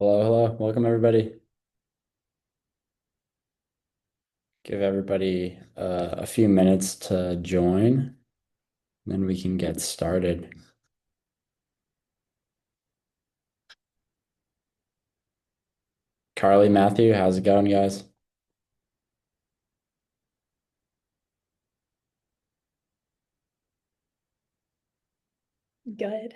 Hello, hello. Welcome, everybody. Give everybody a few minutes to join, then we can get started. Carly, Matthew, how's it going, guys? Good.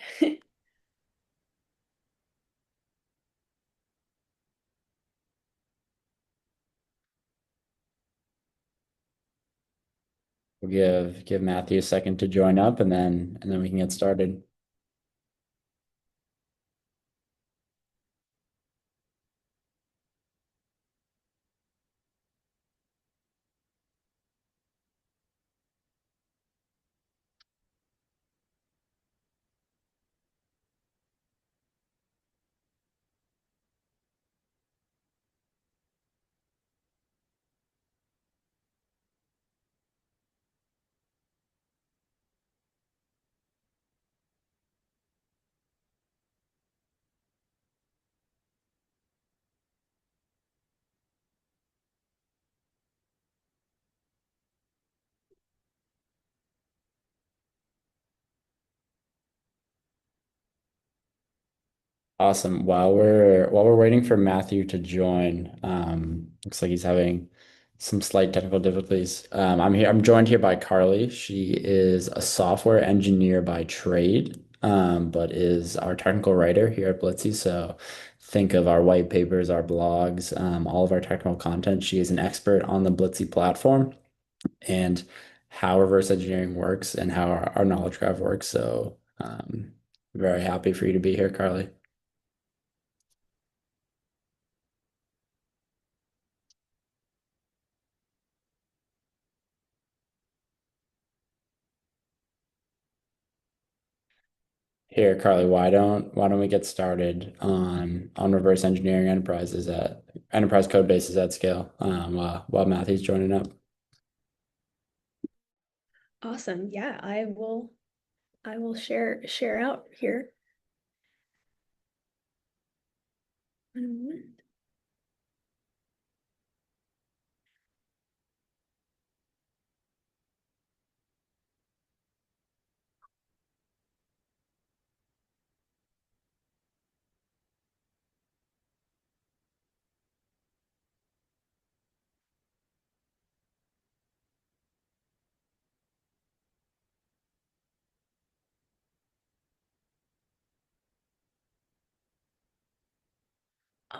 We'll give Matthew a second to join up, and then we can get started. Awesome. While we're waiting for Matthew to join, looks like he's having some slight technical difficulties. I'm joined here by Carly. She is a software engineer by trade, but is our technical writer here at Blitzy. So think of our white papers, our blogs, all of our technical content. She is an expert on the Blitzy platform and how reverse engineering works and how our knowledge graph works. So very happy for you to be here, Carly. Here, Carly, why don't we get started on reverse engineering enterprise code bases at scale while Matthew's joining up. Awesome. Yeah, I will share out here. 1 moment.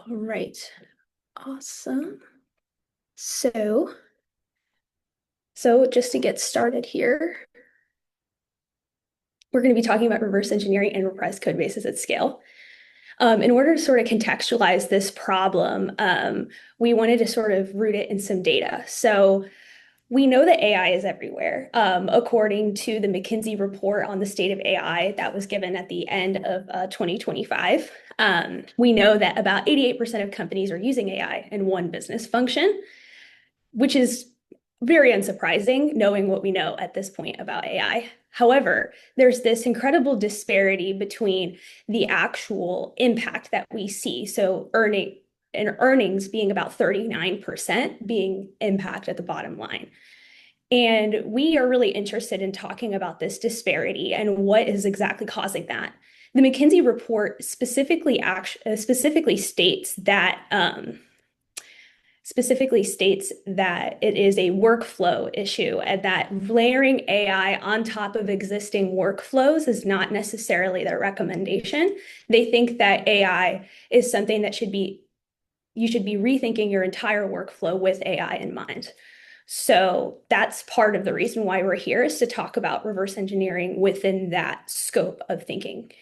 All right. Awesome. So, so just to get started here, we're going to be talking about reverse engineering enterprise code bases at scale. In order to sort of contextualize this problem, we wanted to sort of root it in some data. So we know that AI is everywhere. According to the McKinsey report on the state of AI that was given at the end of 2025, we know that about 88% of companies are using AI in one business function, which is very unsurprising knowing what we know at this point about AI. However, there's this incredible disparity between the actual impact that we see. So earnings being about 39% being impact at the bottom line. And we are really interested in talking about this disparity and what is exactly causing that. The McKinsey report specifically states that it is a workflow issue and that layering AI on top of existing workflows is not necessarily their recommendation. They think that AI is something that you should be rethinking your entire workflow with AI in mind. So that's part of the reason why we're here is to talk about reverse engineering within that scope of thinking.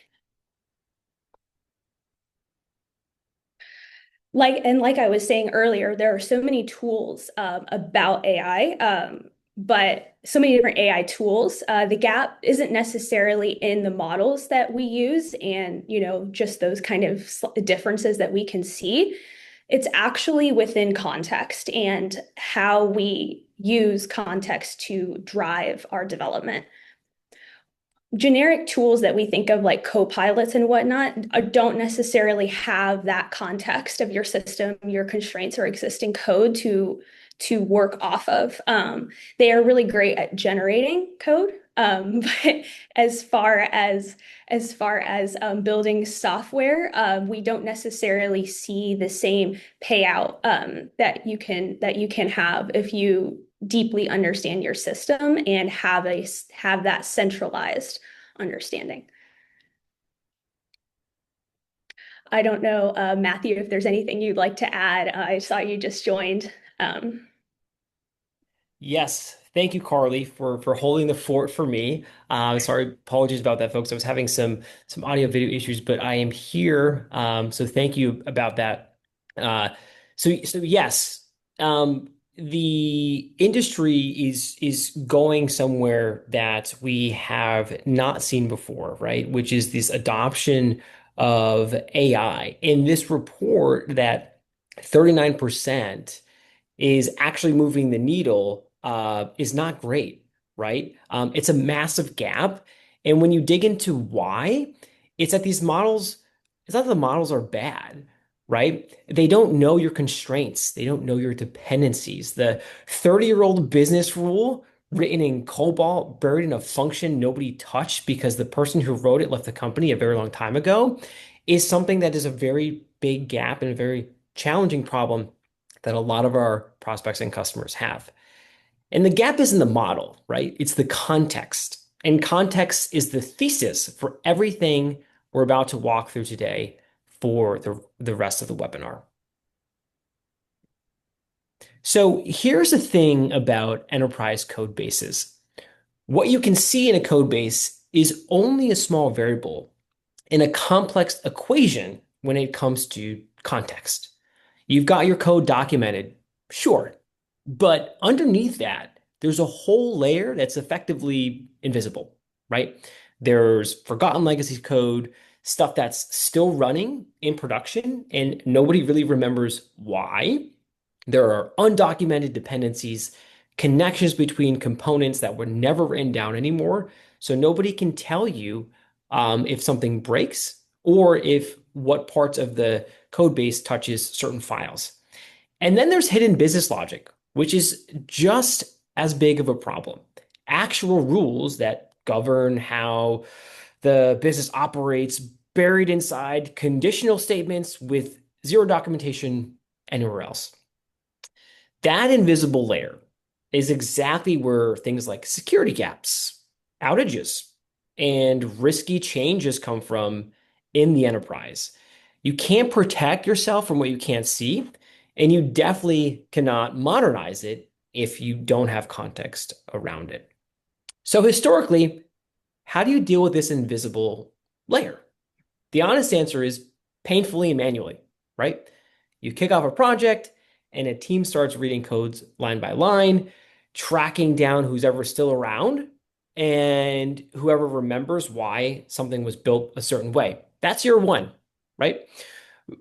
Like I was saying earlier, there are so many tools about AI, but so many different AI tools. The gap isn't necessarily in the models that we use, and just those kind of differences that we can see. It's actually within context and how we use context to drive our development. generic tools that we think of like copilots and whatnot don't necessarily have that context of your system, your constraints or existing code to work off of. They are really great at generating code, but as far as building software, we don't necessarily see the same payout that you can have if you deeply understand your system and have that centralized understanding. I don't know, Matthew, if there's anything you'd like to add. I saw you just joined. Um, Yes, thank you, Carly, for holding the fort for me. Sorry, apologies about that, folks. I was having some audio video issues, but I am here. So thank you about that. Uh, so yes, the industry is going somewhere that we have not seen before, right? Which is this adoption of AI. In this report, that 39% is actually moving the needle is not great, right? It's a massive gap. And when you dig into why, it's that these models, it's not that the models are bad, right? They don't know your constraints, they don't know your dependencies. The 30-year-old business rule written in COBOL, buried in a function nobody touched because the person who wrote it left the company a very long time ago, is something that is a very big gap and a very challenging problem that a lot of our prospects and customers have. And the gap isn't the model, right? It's the context. And context is the thesis for everything we're about to walk through today for the rest of the webinar. So here's the thing about enterprise code bases. What you can see in a code base is only a small variable in a complex equation when it comes to context. You've got your code documented, sure, but underneath that, there's a whole layer that's effectively invisible, right? There's forgotten legacy code, stuff that's still running in production, and nobody really remembers why. There are undocumented dependencies, connections between components that were never written down anymore. So nobody can tell you if something breaks or if what parts of the code base touches certain files. And then there's hidden business logic, which is just as big of a problem. Actual rules that govern how the business operates buried inside conditional statements with zero documentation anywhere else. That invisible layer is exactly where things like security gaps, outages, and risky changes come from in the enterprise. You can't protect yourself from what you can't see, and you definitely cannot modernize it if you don't have context around it. So, historically, how do you deal with this invisible layer? The honest answer is painfully and manually, right? You kick off a project and a team starts reading codes line by line, tracking down who's ever still around and whoever remembers why something was built a certain way. That's year one, right?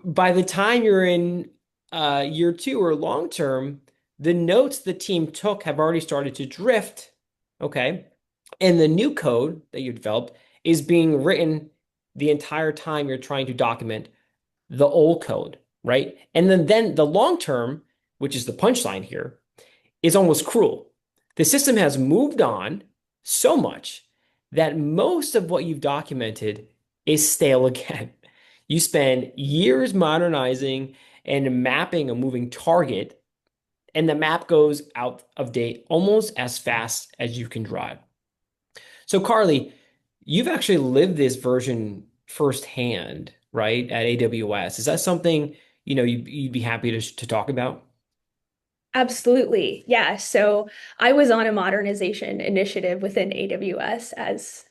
By the time you're in year two or long term, the notes the team took have already started to drift, okay? And the new code that you developed is being written the entire time you're trying to document the old code, right? And then the long term, which is the punchline here, is almost cruel. The system has moved on so much that most of what you've documented is stale again. You spend years modernizing and mapping a moving target, and the map goes out of date almost as fast as you can drive. So, Carly, you've actually lived this version firsthand, right, at AWS. Is that something you'd be happy to talk about? Absolutely. Yeah. So I was on a modernization initiative within AWS, as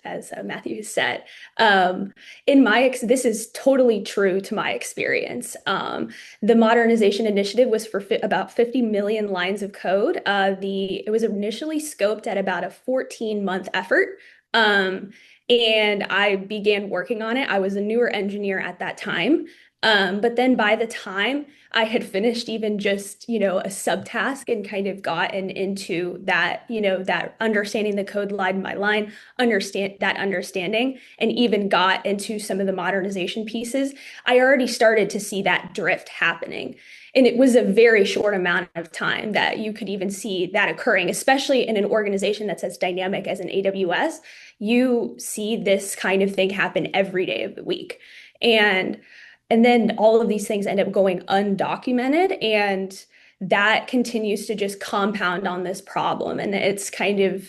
Matthew has said. This is totally true to my experience. The modernization initiative was for about 50 million lines of code. It was initially scoped at about a 14-month effort. And I began working on it. I was a newer engineer at that time. But then by the time I had finished even just, a subtask and kind of gotten into that, that understanding the code line by line, understanding, and even got into some of the modernization pieces, I already started to see that drift happening. And it was a very short amount of time that you could even see that occurring, especially in an organization that's as dynamic as an AWS. You see this kind of thing happen every day of the week. And and then all of these things end up going undocumented, and that continues to just compound on this problem. And it's kind of,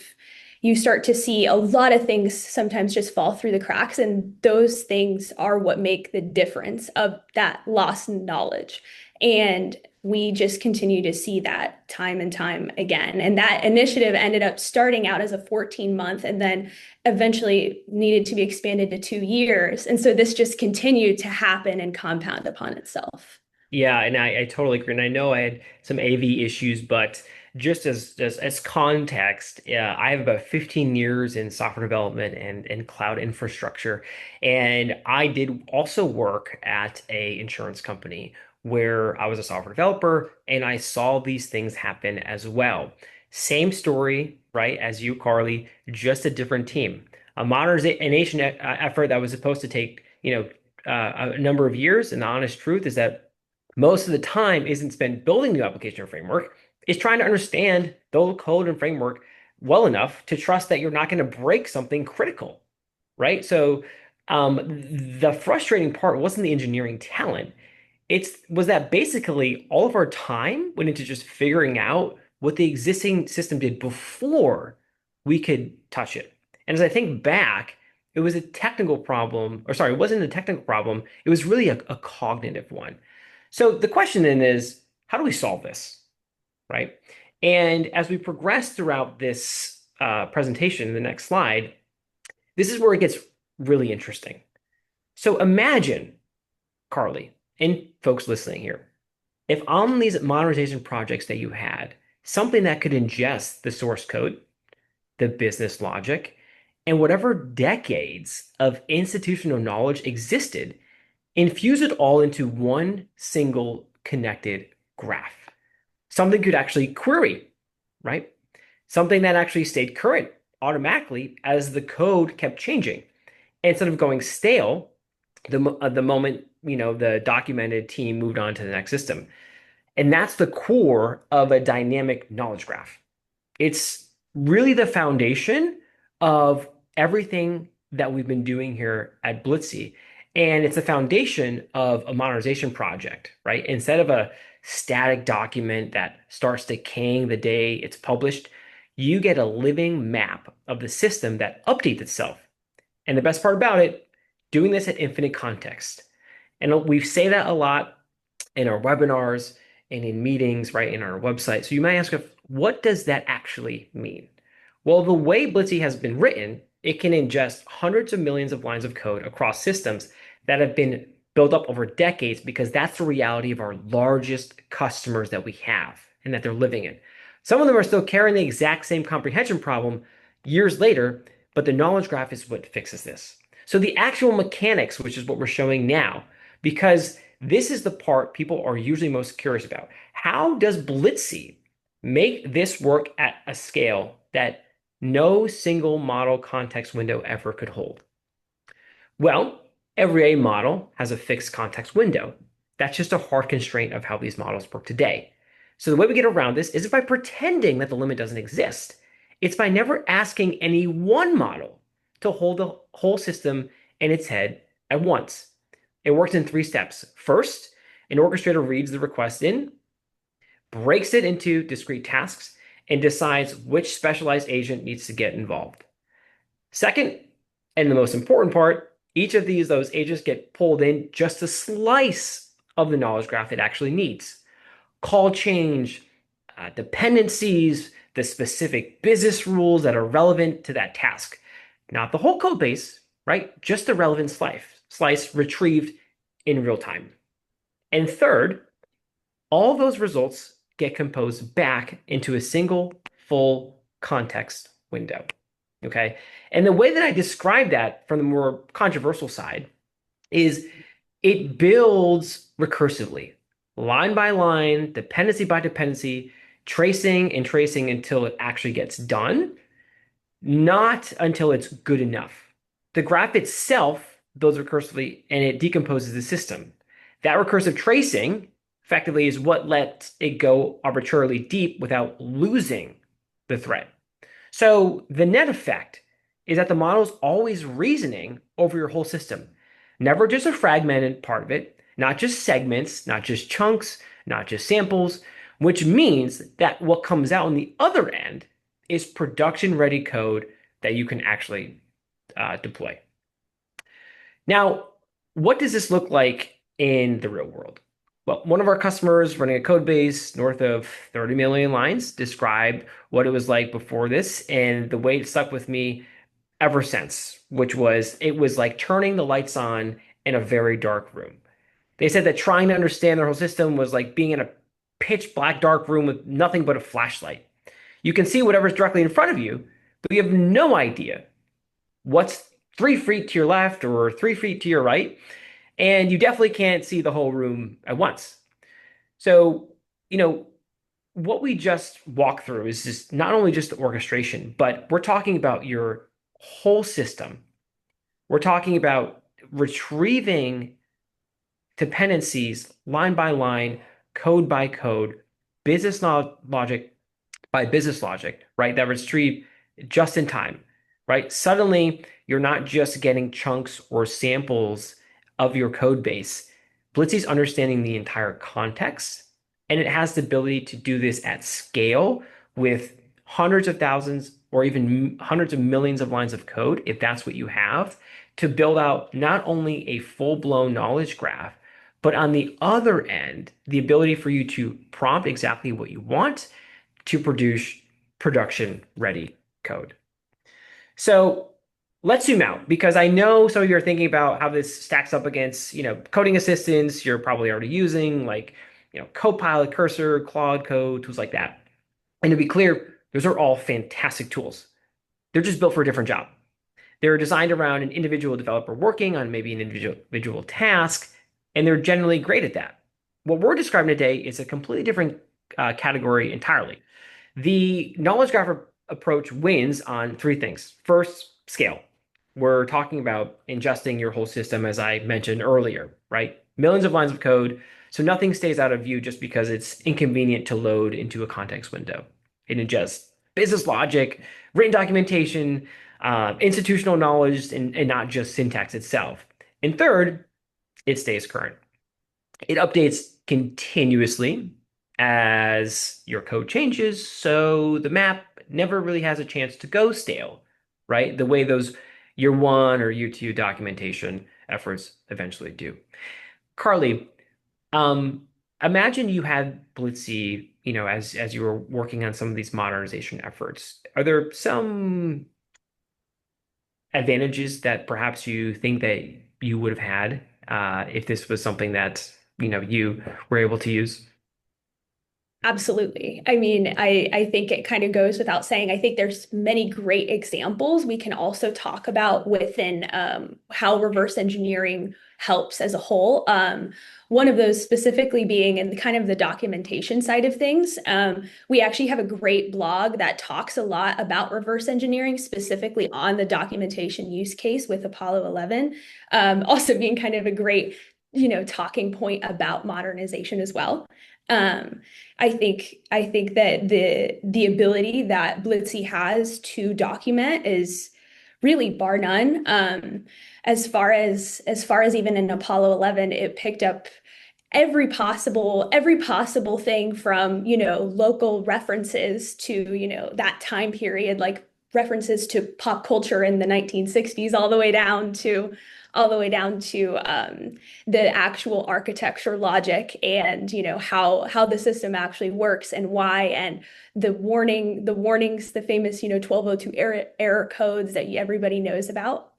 you start to see a lot of things sometimes just fall through the cracks. And those things are what make the difference of that lost knowledge. And we just continue to see that time and time again. And that initiative ended up starting out as a 14-month and then eventually needed to be expanded to 2 years. And so this just continued to happen and compound upon itself. Yeah, and I totally agree. And I know I had some AV issues, but just as context, yeah, I have about 15 years in software development and cloud infrastructure. And I did also work at a insurance company where I was a software developer and I saw these things happen as well. Same story, right, as you, Carly, just a different team. A modernization effort that was supposed to take, a number of years. And the honest truth is that most of the time isn't spent building new application or framework. It's trying to understand the code and framework well enough to trust that you're not going to break something critical, right? So the frustrating part wasn't the engineering talent. It was that basically all of our time went into just figuring out what the existing system did before we could touch it. And as I think back, it was a technical problem, or sorry, it wasn't a technical problem. It was really a cognitive one. So the question then is, how do we solve this, right? And as we progress throughout this presentation, in the next slide, this is where it gets really interesting. So imagine, Carly, and folks listening here, if on these modernization projects that you had, something that could ingest the source code, the business logic, and whatever decades of institutional knowledge existed, infuse it all into one single connected graph. Something could actually query, right? Something that actually stayed current automatically as the code kept changing. Instead of going stale, the moment the documented team moved on to the next system. And that's the core of a dynamic knowledge graph. It's really the foundation of everything that we've been doing here at Blitzy. And it's the foundation of a modernization project, right? Instead of a static document that starts decaying the day it's published, you get a living map of the system that updates itself. And the best part about it, doing this at infinite context. And we say that a lot in our webinars and in meetings, right, in our website. So you might ask, what does that actually mean? Well, the way Blitzy has been written, it can ingest hundreds of millions of lines of code across systems that have been built up over decades because that's the reality of our largest customers that we have and that they're living in. Some of them are still carrying the exact same comprehension problem years later, but the knowledge graph is what fixes this. So the actual mechanics, which is what we're showing now, because this is the part people are usually most curious about. How does Blitzy make this work at a scale that no single model context window ever could hold? Well, every model has a fixed context window. That's just a hard constraint of how these models work today. So the way we get around this isn't by pretending that the limit doesn't exist. It's by never asking any one model to hold the whole system in its head at once. It works in 3 steps. First, an orchestrator reads the request in, breaks it into discrete tasks, and decides which specialized agent needs to get involved. Second, and the most important part, each of those agents get pulled in just a slice of the knowledge graph it actually needs. Call change, dependencies, the specific business rules that are relevant to that task. Not the whole code base, right? Just the relevant slice retrieved in real time. And third, all those results get composed back into a single full context window. Okay. And the way that I describe that from the more controversial side is It builds recursively, line by line, dependency by dependency, tracing and tracing until it actually gets done, not until it's good enough. The graph itself builds recursively and it decomposes the system. That recursive tracing effectively is what lets it go arbitrarily deep without losing the thread. So the net effect is that the model is always reasoning over your whole system, never just a fragmented part of it, not just segments, not just chunks, not just samples, which means that what comes out on the other end is production ready code that you can actually deploy. Now, what does this look like in the real world? Well, one of our customers running a code base north of 30 million lines described what it was like before this, and the way it stuck with me ever since, which was it was like turning the lights on in a very dark room. They said that trying to understand their whole system was like being in a pitch black dark room with nothing but a flashlight. You can see whatever's directly in front of you, but you have no idea what's 3 feet to your left or 3 feet to your right. And you definitely can't see the whole room at once. So, you know, what we just walked through is just not only just the orchestration, but we're talking about your whole system. We're talking about retrieving dependencies line by line, code by code, logic by business logic, right? That retrieve just in time, right? Suddenly, you're not just getting chunks or samples of your code base. Blitzy's understanding the entire context, and it has the ability to do this at scale with hundreds of thousands or even hundreds of millions of lines of code, if that's what you have, to build out not only a full-blown knowledge graph, but on the other end, the ability for you to prompt exactly what you want to produce production ready code. So let's zoom out because I know some of you are thinking about how this stacks up against, coding assistants you're probably already using, like, Copilot, Cursor, Claude Code, tools like that. And to be clear, those are all fantastic tools. They're just built for a different job. They're designed around an individual developer working on maybe an individual task, and they're generally great at that. What we're describing today is a completely different category entirely. The knowledge graph approach wins on three things. First, scale. We're talking about ingesting your whole system, as I mentioned earlier, right? Millions of lines of code, so nothing stays out of view just because it's inconvenient to load into a context window. It ingests business logic, written documentation, institutional knowledge, and not just syntax itself. And third, it stays current. It updates continuously as your code changes, so the map never really has a chance to go stale, right? The way those year one or year two documentation efforts eventually do. Carly, imagine you had Blitzy, as you were working on some of these modernization efforts. Are there some advantages that perhaps you think that you would have had if this was something that you were able to use? Absolutely. I mean, I think it kind of goes without saying. I think there's many great examples we can also talk about within how reverse engineering helps as a whole. One of those specifically being in the kind of the documentation side of things. We actually have a great blog that talks a lot about reverse engineering, specifically on the documentation use case with Apollo 11. Also being kind of a great, talking point about modernization as well. I think that the ability that Blitzy has to document is really bar none. As far as even in Apollo 11, it picked up every possible thing from, local references to, that time period, like references to pop culture in the 1960s, all the way down to the actual architecture logic and how the system actually works and why, and the warnings, the famous 1202 error codes that everybody knows about.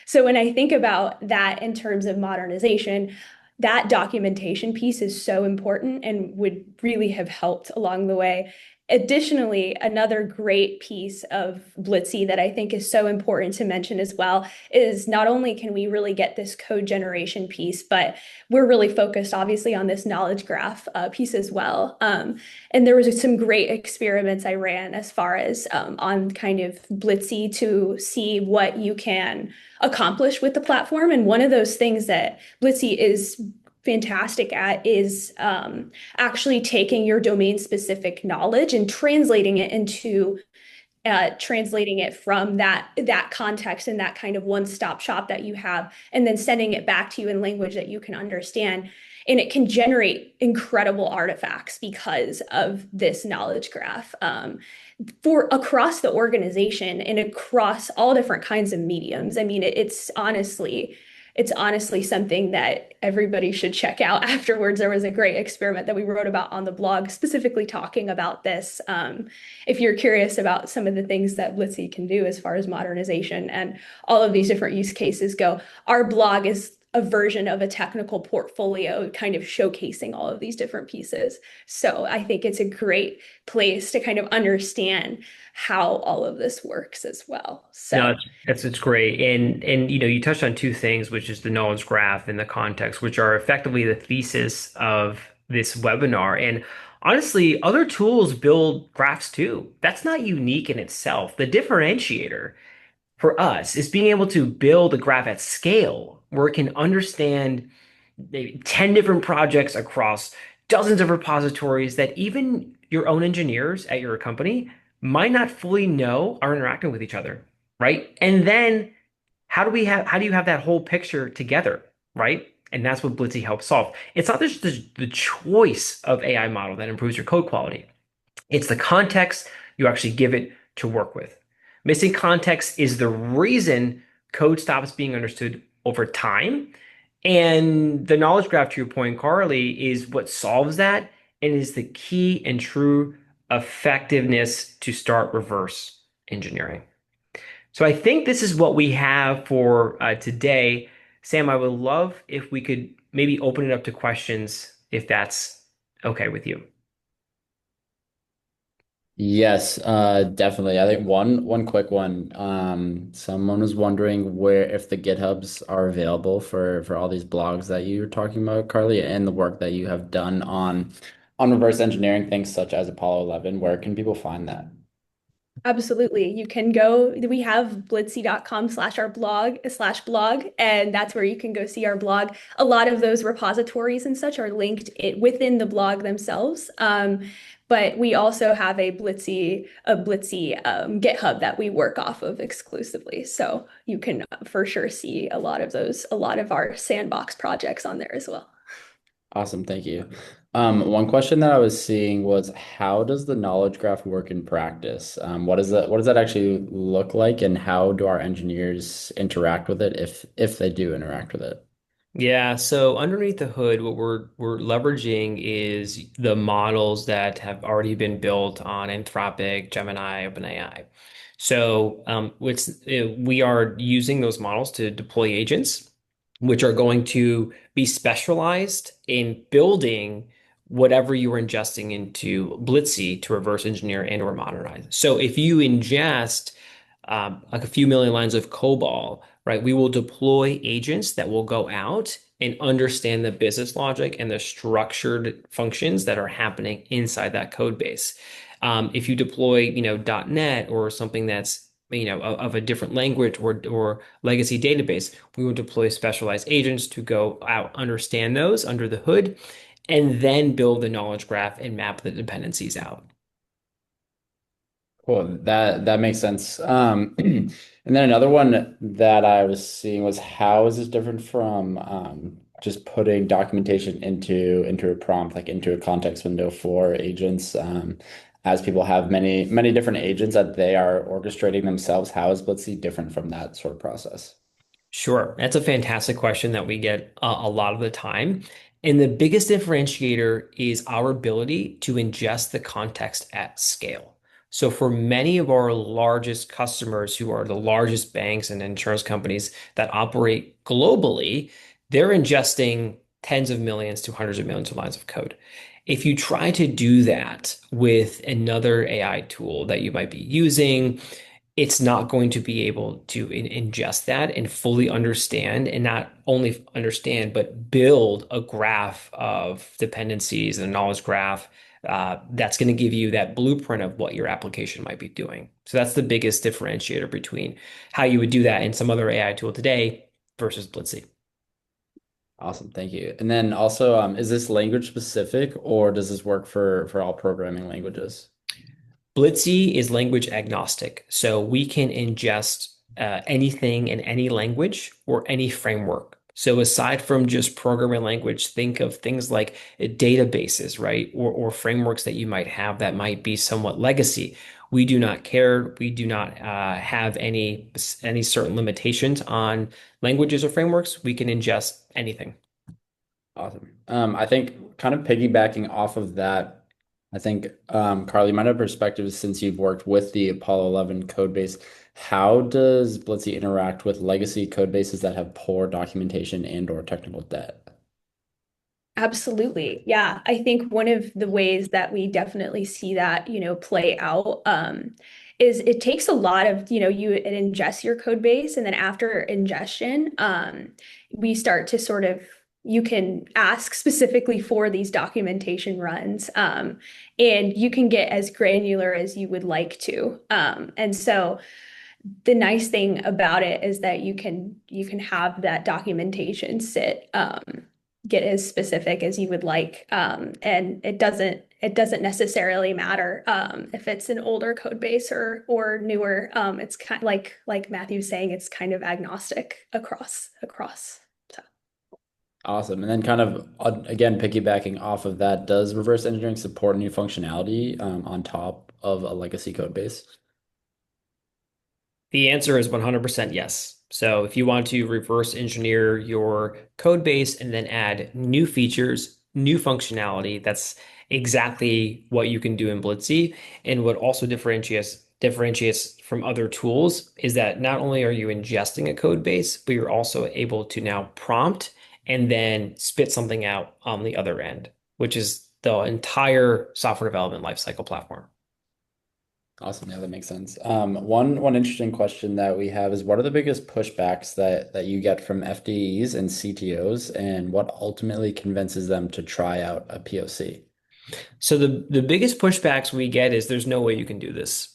So when I think about that in terms of modernization, that documentation piece is so important and would really have helped along the way. Additionally, another great piece of Blitzy that I think is so important to mention as well is not only can we really get this code generation piece, but we're really focused obviously on this knowledge graph piece as well. And there was some great experiments I ran as far as on kind of Blitzy to see what you can accomplish with the platform. And one of those things that Blitzy is fantastic at is actually taking your domain specific knowledge and translating it from that context and that kind of one-stop shop that you have, and then sending it back to you in language that you can understand. And it can generate incredible artifacts because of this knowledge graph for across the organization and across all different kinds of mediums. I mean, it's honestly something that everybody should check out afterwards. There was a great experiment that we wrote about on the blog, specifically talking about this. If you're curious about some of the things that Blitzy can do as far as modernization and all of these different use cases go, our blog is a version of a technical portfolio kind of showcasing all of these different pieces. So I think it's a great place to kind of understand how all of this works as well. No, So it's great. And you touched on two things, which is the knowledge graph and the context, which are effectively the thesis of this webinar. And honestly, other tools build graphs too. That's not unique in itself. The differentiator for us is being able to build a graph at scale where it can understand maybe 10 different projects across dozens of repositories that even your own engineers at your company might not fully know are interacting with each other, right? And then how do you have that whole picture together, right? And that's what Blitzy helps solve. It's not just the choice of AI model that improves your code quality. It's the context you actually give it to work with. Missing context is the reason code stops being understood over time. And the knowledge graph, to your point, Carly, is what solves that and is the key and true effectiveness to start reverse engineering. So I think this is what we have for today. Sam, I would love if we could maybe open it up to questions if that's okay with you. Yes, definitely. I think one quick one. Someone was wondering where if the GitHubs are available for all these blogs that you're talking about, Carly, and the work that you have done on reverse engineering things such as Apollo 11. Where can people find that? absolutely. You can go, we have blitzy.com/our blog/blog, and that's where you can go see our blog. A lot of those repositories and such are linked within the blog themselves. But we also have a Blitzy GitHub that we work off of exclusively. So you can for sure see a lot of our sandbox projects on there as well. Awesome, thank you. One question that I was seeing was how does the knowledge graph work in practice? What does that actually look like, and how do our engineers interact with it if they do interact with it? Yeah, so underneath the hood, what we're leveraging is the models that have already been built on Anthropic, Gemini, OpenAI. So we are using those models to deploy agents, which are going to be specialized in building whatever you are ingesting into Blitzy to reverse engineer and or modernize. So if you ingest like a few million lines of COBOL, right? We will deploy agents that will go out and understand the business logic and the structured functions that are happening inside that code base. If you deploy, .NET or something that's of a different language or legacy database, we will deploy specialized agents to go out, understand those under the hood, and then build the knowledge graph and map the dependencies out. Cool. That makes sense. And then another one that I was seeing was how is this different from just putting documentation into a prompt, like into a context window for agents, as people have many different agents that they are orchestrating themselves. How is Blitzy different from that sort of process? Sure. That's a fantastic question that we get a lot of the time. And the biggest differentiator is our ability to ingest the context at scale. So for many of our largest customers who are the largest banks and insurance companies that operate globally, they're ingesting tens of millions to hundreds of millions of lines of code. If you try to do that with another AI tool that you might be using, it's not going to be able to ingest that and fully understand, and not only understand, but build a graph of dependencies and a knowledge graph that's going to give you that blueprint of what your application might be doing. So that's the biggest differentiator between how you would do that in some other AI tool today versus Blitzy. Awesome, thank you. And then also, is this language specific or does this work for all programming languages? Blitzy is language agnostic, so we can ingest anything in any language or any framework. So aside from just programming language, think of things like databases, right? Or frameworks that you might have that might be somewhat legacy. We do not care. We do not have any certain limitations on languages or frameworks. We can ingest anything. Awesome. I think kind of piggybacking off of that, I think Carly, you might have perspective since you've worked with the Apollo 11 code base. How does Blitzy interact with legacy code bases that have poor documentation and or technical debt? Absolutely. Yeah. I think one of the ways that we definitely see that, play out, is it takes a lot of, it ingests your code base, and then after ingestion, we start to sort of, you can ask specifically for these documentation runs, and you can get as granular as you would like to. And so the nice thing about it is that you can have that documentation sit, get as specific as you would like, and it doesn't necessarily matter, if it's an older code base or newer. It's kind of like Matthew's saying, it's kind of agnostic across. So. Awesome. And then kind of again, piggybacking off of that, does reverse engineering support new functionality on top of a legacy code base? The answer is 100% yes. So if you want to reverse engineer your code base and then add new features, new functionality, that's exactly what you can do in Blitzy. And what also differentiates from other tools is that not only are you ingesting a code base, but you're also able to now prompt and then spit something out on the other end, which is the entire software development lifecycle platform. Awesome. Yeah, that makes sense. One interesting question that we have is what are the biggest pushbacks that you get from FDEs and CTOs, and what ultimately convinces them to try out a POC? So the biggest pushbacks we get is there's no way you can do this.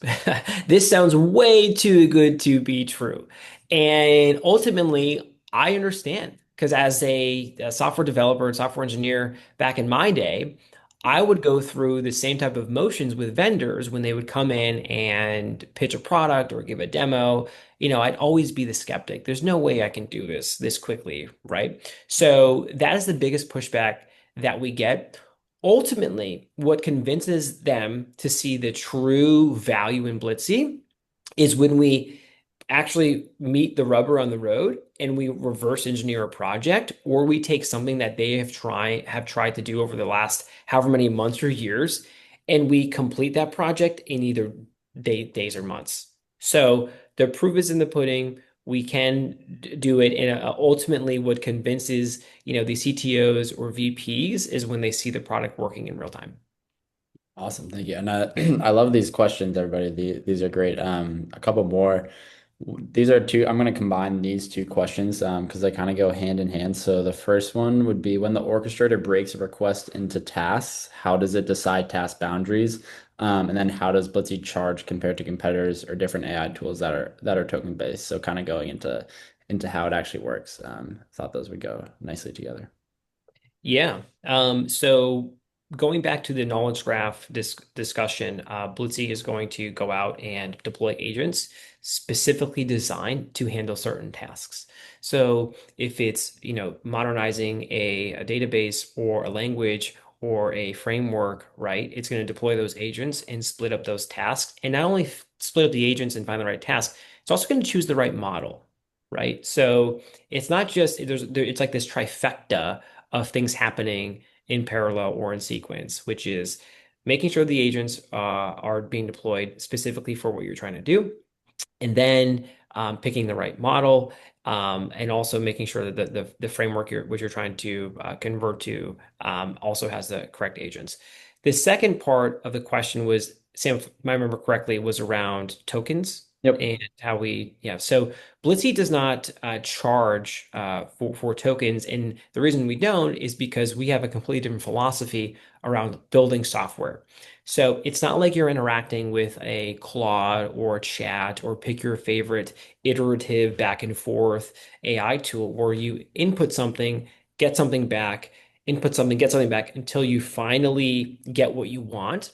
This sounds way too good to be true. And ultimately, I understand because as a software developer and software engineer back in my day, I would go through the same type of motions with vendors when they would come in and pitch a product or give a demo. I'd always be the skeptic. There's no way I can do this quickly, right? So that is the biggest pushback that we get. Ultimately, what convinces them to see the true value in Blitzy is when we actually meet the rubber on the road and we reverse engineer a project, or we take something that they have tried to do over the last however many months or years, and we complete that project in either days or months. So the proof is in the pudding. We can do it, and ultimately, what convinces the CTOs or VPs is when they see the product working in real time. Awesome. Thank you. And I love these questions, everybody. These are great. A couple more. These are two. I'm going to combine these two questions because they kind of go hand in hand. So the first one would be when the orchestrator breaks a request into tasks, how does it decide task boundaries? And then how does Blitzy charge compared to competitors or different AI tools that are token based? So kind of going into how it actually works. Thought those would go nicely together. Yeah. So going back to the knowledge graph discussion, Blitzy is going to go out and deploy agents specifically designed to handle certain tasks. So if it's, modernizing a database or a language or a framework, right, it's going to deploy those agents and split up those tasks. And not only split up the agents and find the right task, it's also going to choose the right model, right? So it's not just, it's like this trifecta of things happening in parallel or in sequence, which is making sure the agents are being deployed specifically for what you're trying to do. And then picking the right model, and also making sure that the framework which you're trying to convert to also has the correct agents. The second part of the question was, Sam, if I remember correctly, was around tokens Yep. and how yeah. So Blitzy does not charge for tokens. And the reason we don't is because we have a completely different philosophy around building software. So it's not like you're interacting with a Claude or chat or pick your favorite iterative back and forth AI tool where you input something, get something back, input something, get something back until you finally get what you want.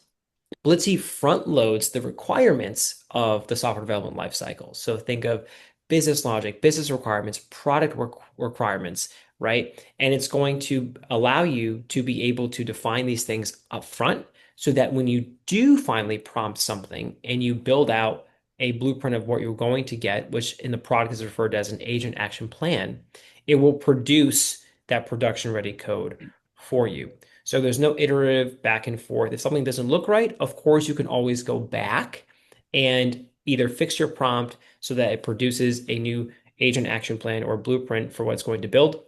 Blitzy front loads the requirements of the software development lifecycle. So think of business logic, business requirements, product requirements, right? And it's going to allow you to be able to define these things up front so that when you do finally prompt something and you build out a blueprint of what you're going to get, which in the product is referred to as an agent action plan, it will produce that production ready code for you. So there's no iterative back and forth. If something doesn't look right, of course, you can always go back and either fix your prompt so that it produces a new agent action plan or blueprint for what's going to build,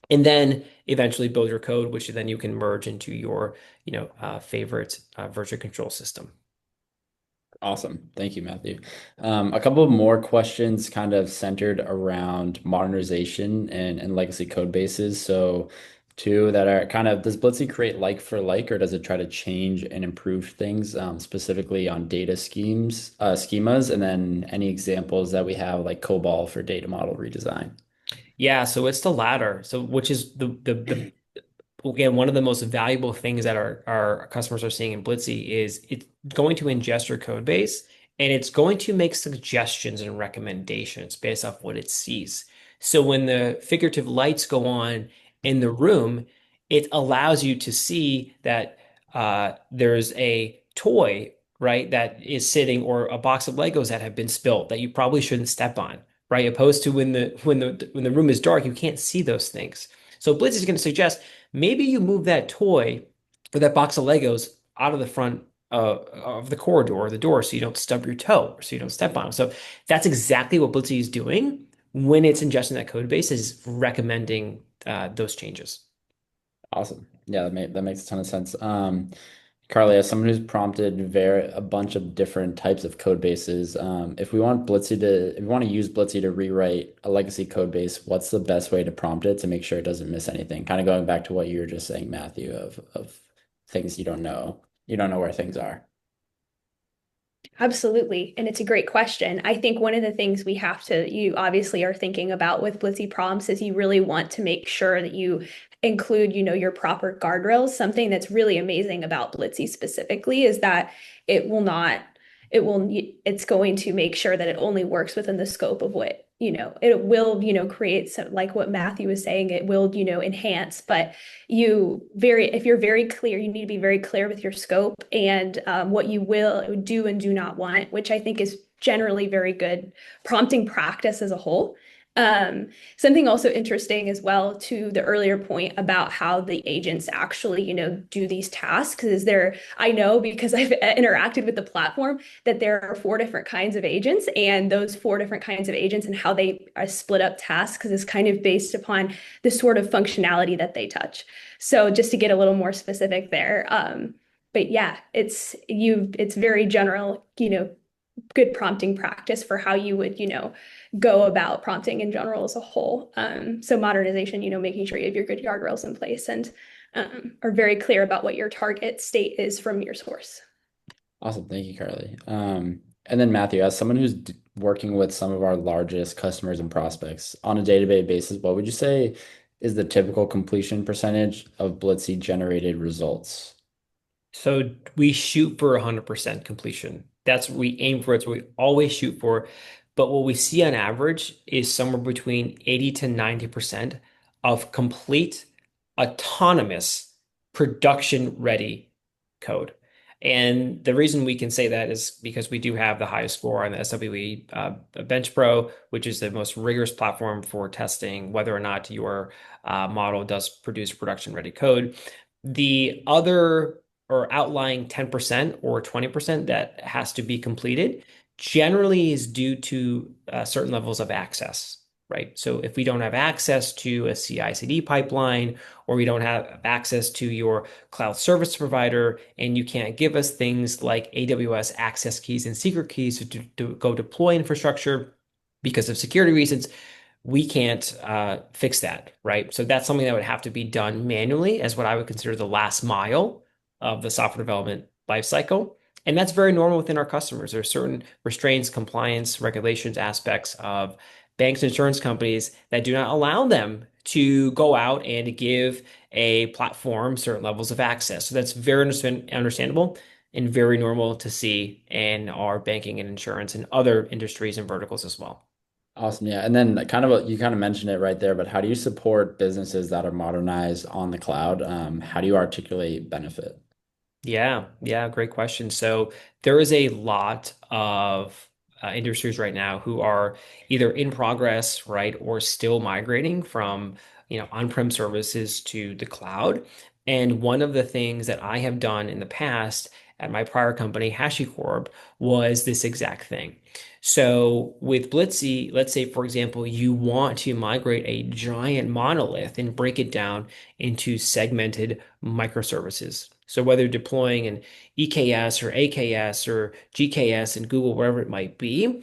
and then eventually build your code, which then you can merge into your, favorite version control system. Awesome. Thank you, Matthew. A couple of more questions kind of centered around modernization and legacy code bases. So two that are kind of, does Blitzy create like for like, or does it try to change and improve things, specifically on data schemas, and then any examples that we have like COBOL for data model redesign? Yeah, so it's the latter. So which is the again, one of the most valuable things that our customers are seeing in Blitzy is it's going to ingest your code base and it's going to make suggestions and recommendations based off what it sees. So when the figurative lights go on in the room, it allows you to see that there's a toy, right, that is sitting, or a box of Legos that have been spilled that you probably shouldn't step on, right? Opposed to when the room is dark, you can't see those things. So Blitz is going to suggest maybe you move that toy or that box of Legos out of the front of the corridor or the door so you don't stub your toe or so you don't step on them. So that's exactly what Blitzy is doing when it's ingesting that code base, is recommending those changes. Awesome. Yeah, that makes a ton of sense. Carly, as someone who's prompted a bunch of different types of code bases, if we want to use Blitzy to rewrite a legacy code base, what's the best way to prompt it to make sure it doesn't miss anything? Kind of going back to what you were just saying, Matthew, of things you don't know. You don't know where things are. Absolutely. And it's a great question. I think one of the things you obviously are thinking about with Blitzy prompts is you really want to make sure that you include, your proper guardrails. Something that's really amazing about Blitzy specifically is that it will not, it's going to make sure that it only works within the scope of what, it will, create some, like what Matthew was saying, it will, enhance, but if you're very clear, you need to be very clear with your scope and what you will do and do not want, which I think is generally very good prompting practice as a whole. Something also interesting as well, to the earlier point about how the agents actually, do these tasks is I know because I've interacted with the platform that there are four different kinds of agents, and those four different kinds of agents and how they are split up tasks is kind of based upon the sort of functionality that they touch. So just to get a little more specific there, but yeah, it's very general, good prompting practice for how you would, go about prompting in general as a whole. So modernization, making sure you have your good guardrails in place and are very clear about what your target state is from your source. Awesome. Thank you, Carly. And then Matthew, as someone who's working with some of our largest customers and prospects on a day-to-day basis, what would you say is the typical completion percentage of Blitzy generated results? So we shoot for 100% completion. That's what we aim for. It's what we always shoot for. But what we see on average is somewhere between 80 to 90% of complete autonomous production ready code. And the reason we can say that is because we do have the highest score on the SWE Bench Pro, which is the most rigorous platform for testing whether or not your model does produce production ready code. The other or outlying 10% or 20% that has to be completed generally is due to certain levels of access, right? So if we don't have access to a CI/CD pipeline, or we don't have access to your cloud service provider, and you can't give us things like AWS access keys and secret keys to go deploy infrastructure because of security reasons, we can't fix that, right? So that's something that would have to be done manually as what I would consider the last mile of the software development lifecycle. And that's very normal within our customers. There are certain restraints, compliance, regulations, aspects of banks and insurance companies that do not allow them to go out and give a platform certain levels of access. So that's very understandable and very normal to see in our banking and insurance and other industries and verticals as well. Awesome. Yeah. And then kind of you kind of mentioned it right there, but how do you support businesses that are modernized on the cloud? How do you articulate benefit? Yeah, great question. So there is a lot of industries right now who are either in progress, right, or still migrating from, on-prem services to the cloud. And one of the things that I have done in the past at my prior company, HashiCorp, was this exact thing. So with Blitzy, let's say, for example, you want to migrate a giant monolith and break it down into segmented microservices. So whether deploying an EKS or AKS or GKS in Google, wherever it might be,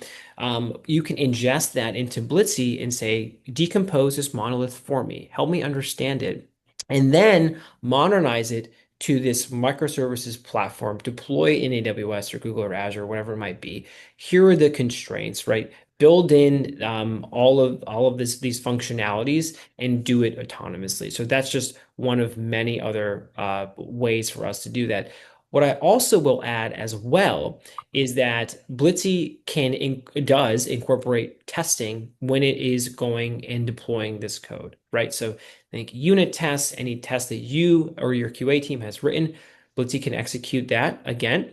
you can ingest that into Blitzy and say, decompose this monolith for me, help me understand it, and then modernize it to this microservices platform, deploy in AWS or Google or Azure, whatever it might be. Here are the constraints, right? Build in all of these functionalities and do it autonomously. So that's just one of many other ways for us to do that. What I also will add as well is that Blitzy does incorporate testing when it is going and deploying this code, right? So think unit tests, any test that you or your QA team has written, Blitzy can execute that again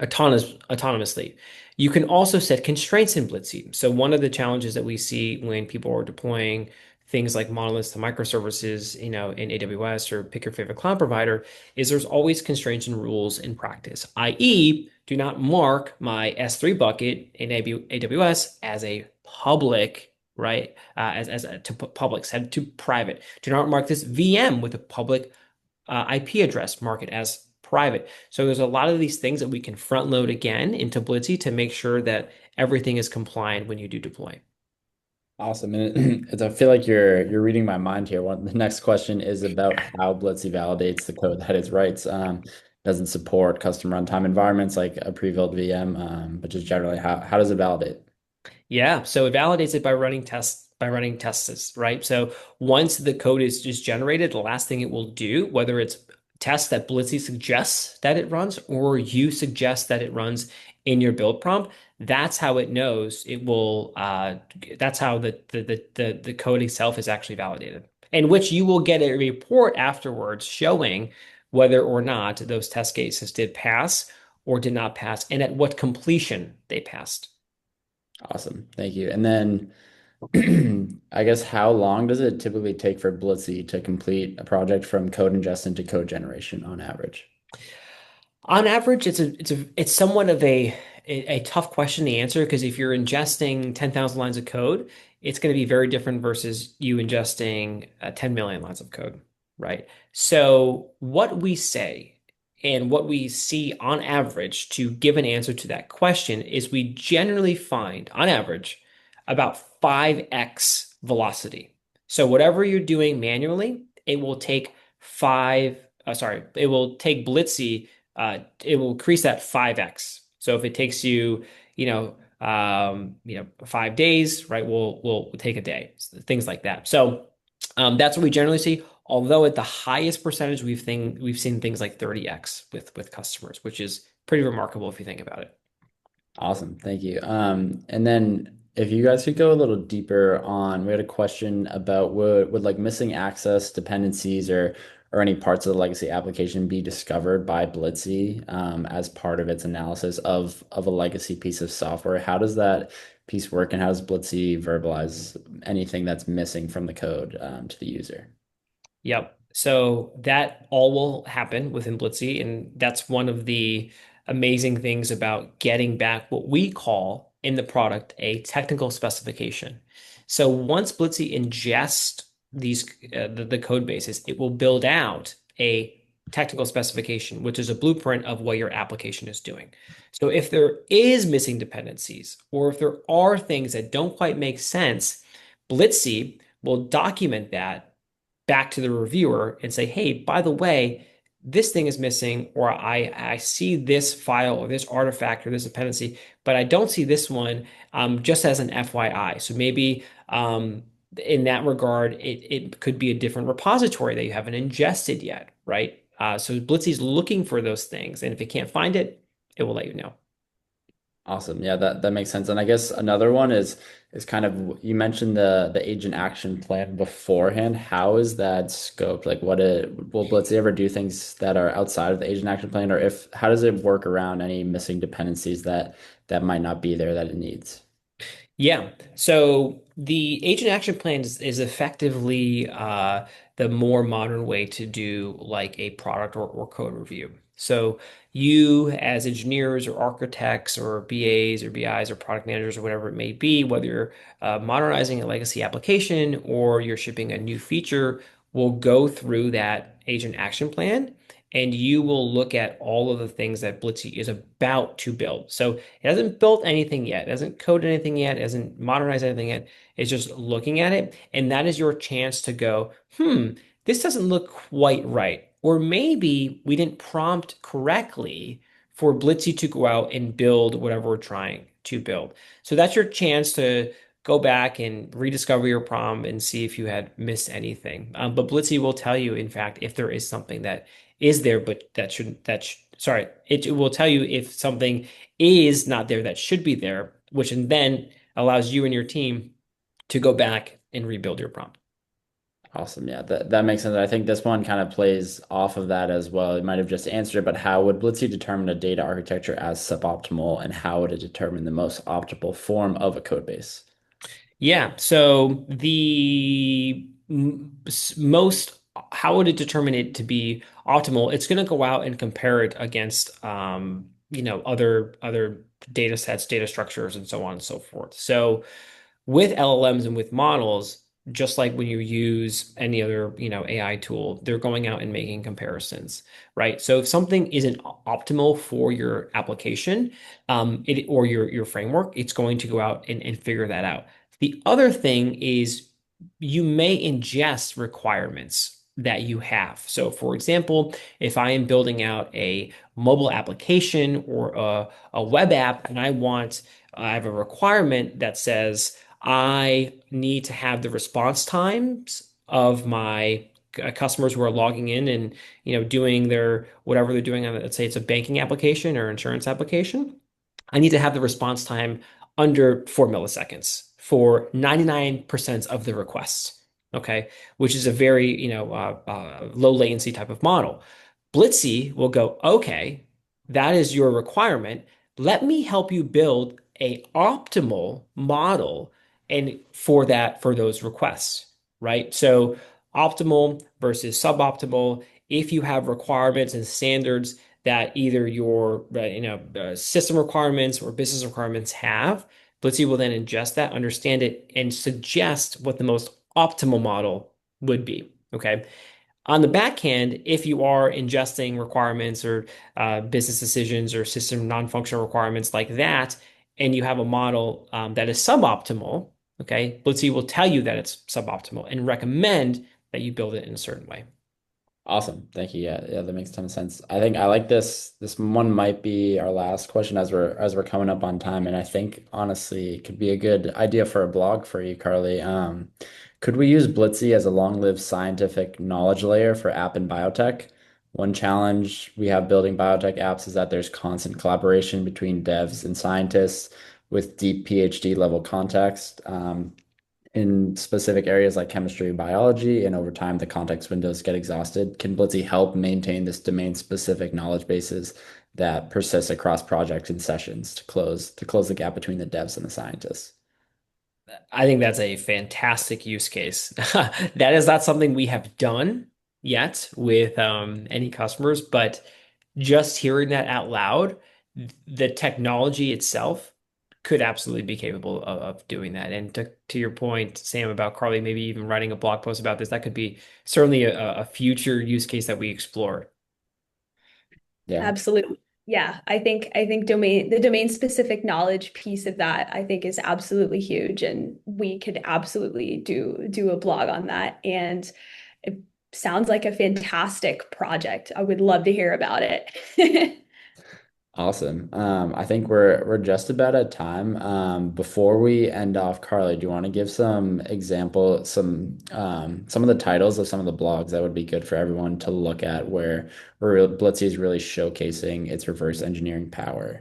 autonomously. You can also set constraints in Blitzy. So one of the challenges that we see when people are deploying things like monoliths to microservices, in AWS or pick your favorite cloud provider, is there's always constraints and rules in practice, i.e., do not mark my S3 bucket in AWS as a public, right? As a, to public, set to private. Do not mark this VM with a public IP address, mark it as private. So there's a lot of these things that we can front load again into Blitzy to make sure that everything is compliant when you do deploy. Awesome. And I feel like you're reading my mind here. The next question is about how Blitzy validates the code that it writes. Doesn't support custom runtime environments like a pre-built VM, but just generally, how does it validate? Yeah, so it validates it by running tests, right? So once the code is just generated, the last thing it will do, whether it's tests that Blitzy suggests that it runs or you suggest that it runs in your build prompt, that's how it knows it will that's how the code itself is actually validated. In which you will get a report afterwards showing whether or not those test cases did pass or did not pass and at what completion they passed. Awesome. Thank you. And then I guess how long does it typically take for Blitzy to complete a project from code ingestion to code generation on average? On average, it's somewhat of a tough question to answer because if you're ingesting 10,000 lines of code, it's going to be very different versus you ingesting 10 million lines of code, right? So what we say and what we see on average to give an answer to that question is we generally find on average about 5x velocity. So whatever you're doing manually, it will take it will take Blitzy it will increase that 5x. So if it takes you, 5 days, right, we'll take a day, things like that. So that's what we generally see. Although at the highest percentage, we've seen things like 30x with customers, which is pretty remarkable if you think about it. Awesome. Thank you. And then if you guys could go a little deeper on, we had a question about would like missing access dependencies or any parts of the legacy application be discovered by Blitzy as part of its analysis of a legacy piece of software? How does that piece work and how does Blitzy verbalize anything that's missing from the code to the user? Yep. So that all will happen within Blitzy, and that's one of the amazing things about getting back what we call in the product a technical specification. So once Blitzy ingests the code bases, it will build out a technical specification, which is a blueprint of what your application is doing. So if there is missing dependencies, or if there are things that don't quite make sense, Blitzy will document that back to the reviewer and say, hey, by the way, this thing is missing, or I see this file or this artifact or this dependency, but I don't see this one, just as an FYI. So maybe in that regard, it could be a different repository that you haven't ingested yet, right? So Blitzy's looking for those things, and if it can't find it, it will let you know. Awesome. Yeah, that makes sense. And I guess another one is kind of you mentioned the agent action plan beforehand. How is that scoped? Like will Blitzy ever do things that are outside of the agent action plan, or if how does it work around any missing dependencies that might not be there that it needs? Yeah. So the agent action plan is effectively the more modern way to do like a product or code review. So you as engineers or architects or BAs or BIs or product managers or whatever it may be, whether you're modernizing a legacy application or you're shipping a new feature, will go through that agent action plan and you will look at all of the things that Blitzy is about to build. So it hasn't built anything yet, it hasn't coded anything yet, it hasn't modernized anything yet. It's just looking at it. And that is your chance to go, this doesn't look quite right. Or maybe we didn't prompt correctly for Blitzy to go out and build whatever we're trying to build. So that's your chance to go back and rediscover your prompt and see if you had missed anything. But Blitzy will tell you, in fact, if there is something that is there, but that shouldn't, sorry, it will tell you if something is not there that should be there, which then allows you and your team to go back and rebuild your prompt. Awesome. Yeah, that makes sense. I think this one kind of plays off of that as well. You might have just answered it, but how would Blitzy determine a data architecture as suboptimal, and how would it determine the most optimal form of a code base? Yeah. So most, how would it determine it to be optimal? It's going to go out and compare it against, other data sets, data structures, and so on and so forth. So with LLMs and with models, just like when you use any other, AI tool, they're going out and making comparisons, right? So if something isn't optimal for your application, or your framework, it's going to go out and figure that out. The other thing is you may ingest requirements that you have. So, for example, if I am building out a mobile application or a web app, and I have a requirement that says I need to have the response times of my customers who are logging in and doing their whatever they're doing on, let's say it's a banking application or insurance application. I need to have the response time under 4 milliseconds for 99% of the requests. Okay, which is a very low latency type of model. Blitzy will go, okay, that is your requirement. Let me help you build a optimal model and for those requests, right? So optimal versus suboptimal. If you have requirements and standards that either your system requirements or business requirements have, Blitzy will then ingest that, understand it, and suggest what the most optimal model would be. Okay. On the back end, if you are ingesting requirements or business decisions or system non-functional requirements like that, and you have a model that is suboptimal, okay, Blitzy will tell you that it's suboptimal and recommend that you build it in a certain way. Awesome. Thank you. Yeah, that makes a ton of sense. I think I like this. This one might be our last question as we're coming up on time, and I think honestly it could be a good idea for a blog for you, Carly. Could we use Blitzy as a long-lived scientific knowledge layer for app and biotech? One challenge we have building biotech apps is that there's constant collaboration between devs and scientists with deep PhD level context. In specific areas like chemistry and biology, and over time the context windows get exhausted. Can Blitzy help maintain this domain-specific knowledge bases that persist across projects and sessions to close the gap between the devs and the scientists? I think that's a fantastic use case. That is not something we have done yet with any customers, but just hearing that out loud the technology itself could absolutely be capable of doing that. And to your point, Sam, about Carly, maybe even writing a blog post about this, that could be certainly a future use case that we explore. Yeah. Absolutely. Yeah, I think the domain specific knowledge piece of that I think is absolutely huge, and we could absolutely do a blog on that. And it sounds like a fantastic project. I would love to hear about it. Awesome. I think we're just about at time. Before we end off, Carly, do you want to give some example, some of the titles of some of the blogs that would be good for everyone to look at where Blitzy is really showcasing its reverse engineering power?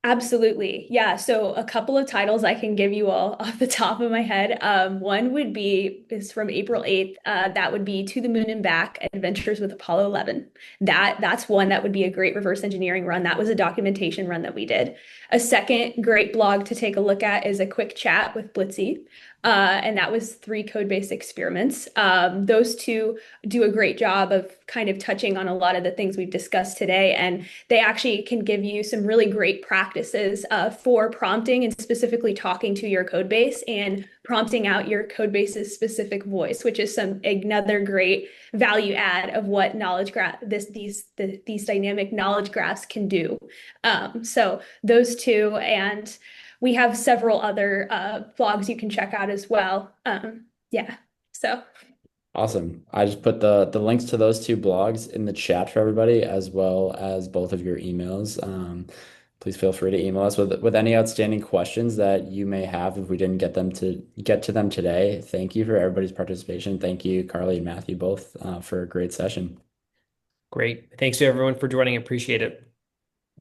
Absolutely. Yeah. So a couple of titles I can give you all off the top of my head. One would be is from April 8th. That would be To the Moon and Back: Adventures with Apollo 11. That's one that would be a great reverse engineering run. That was a documentation run that we did. A second great blog to take a look at is A Quick Chat with Blitzy. And that was 3 code-based experiments. Those two do a great job of kind of touching on a lot of the things we've discussed today. And they actually can give you some really great practices for prompting and specifically talking to your code base and prompting out your code base's specific voice, which is another great value add of what knowledge graph these dynamic knowledge graphs can do. So those two, and we have several other blogs you can check out as well. Yeah, so Awesome. I just put the links to those two blogs in the chat for everybody, as well as both of your emails. Please feel free to email us with any outstanding questions that you may have if we didn't get to them today. Thank you for everybody's participation. Thank you, Carly and Matthew, both for a great session. Great. Thanks to everyone for joining. Appreciate it.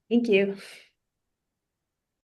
thank you.